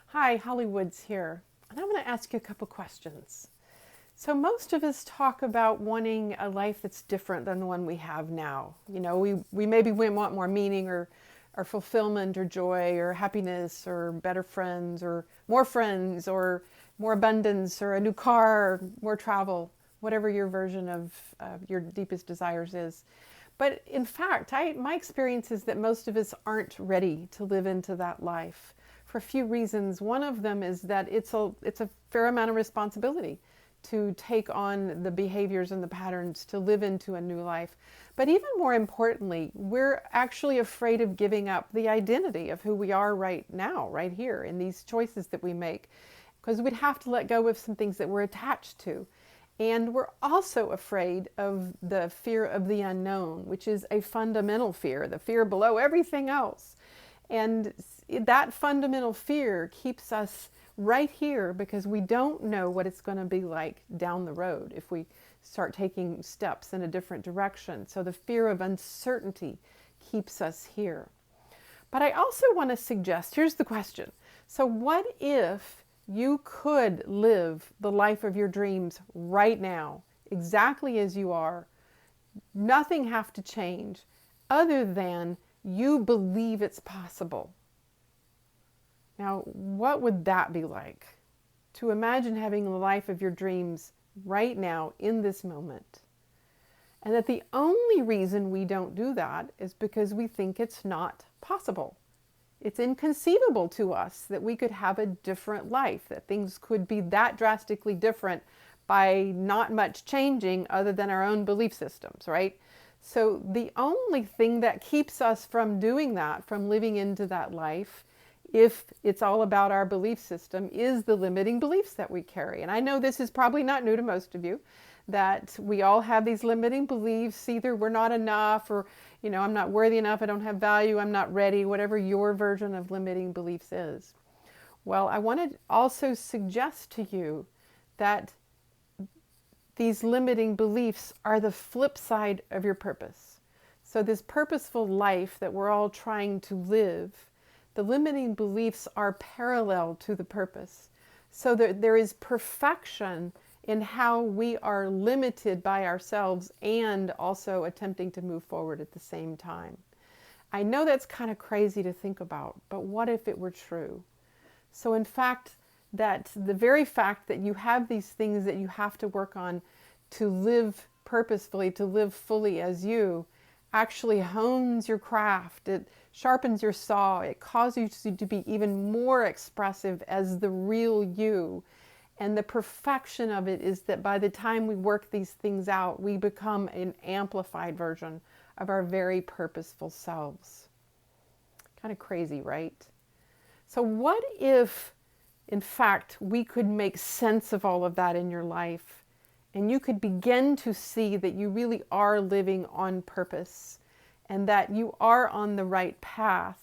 Hi, Hollywood's here, and I'm going to ask you a couple questions. So, most of us talk about wanting a life that's different than the one we have now. We maybe want more meaning or fulfillment or joy or happiness or better friends or more abundance or a new car or more travel, whatever your version of your deepest desires is. But in fact, my experience is that most of us aren't ready to live into that life for a few reasons. One of them is that it's a fair amount of responsibility to take on the behaviors and the patterns to live into a new life. But even more importantly, we're actually afraid of giving up the identity of who we are right now, right here, in these choices that we make, because we'd have to let go of some things that we're attached to. And we're also afraid of the fear of the unknown, which is a fundamental fear, the fear below everything else. And that fundamental fear keeps us right here because we don't know what it's going to be like down the road if we start taking steps in a different direction. So the fear of uncertainty keeps us here. But I also want to suggest, here's the question. So what if you could live the life of your dreams right now, exactly as you are? Nothing have to change other than you believe it's possible. Now, what would that be like? To imagine having the life of your dreams right now in this moment. And that the only reason we don't do that is because we think it's not possible. It's inconceivable to us that we could have a different life, that things could be that drastically different by not much changing other than our own belief systems, right? So the only thing that keeps us from doing that, from living into that life, if it's all about our belief system, is the limiting beliefs that we carry. And I know this is probably not new to most of you, that we all have these limiting beliefs. Either we're not enough, or I'm not worthy enough, I don't have value, I'm not ready, whatever your version of limiting beliefs is. Well, I want to also suggest to you that these limiting beliefs are the flip side of your purpose. So this purposeful life that we're all trying to live, the limiting beliefs are parallel to the purpose. So that there is perfection in how we are limited by ourselves and also attempting to move forward at the same time. I know that's kind of crazy to think about, but what if it were true? So in fact, that the very fact that you have these things that you have to work on to live purposefully, to live fully as you, actually hones your craft. It sharpens your saw. It causes you to be even more expressive as the real you. And the perfection of it is that by the time we work these things out, we become an amplified version of our very purposeful selves. Kind of crazy, right? So what if, in fact, we could make sense of all of that in your life, and you could begin to see that you really are living on purpose and that you are on the right path?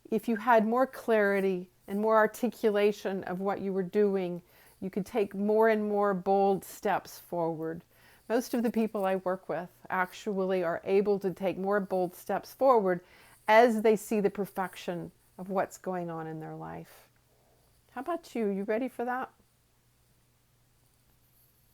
If you had more clarity and more articulation of what you were doing, you could take more and more bold steps forward. Most of the people I work with actually are able to take more bold steps forward as they see the perfection of what's going on in their life. How about you? You ready for that?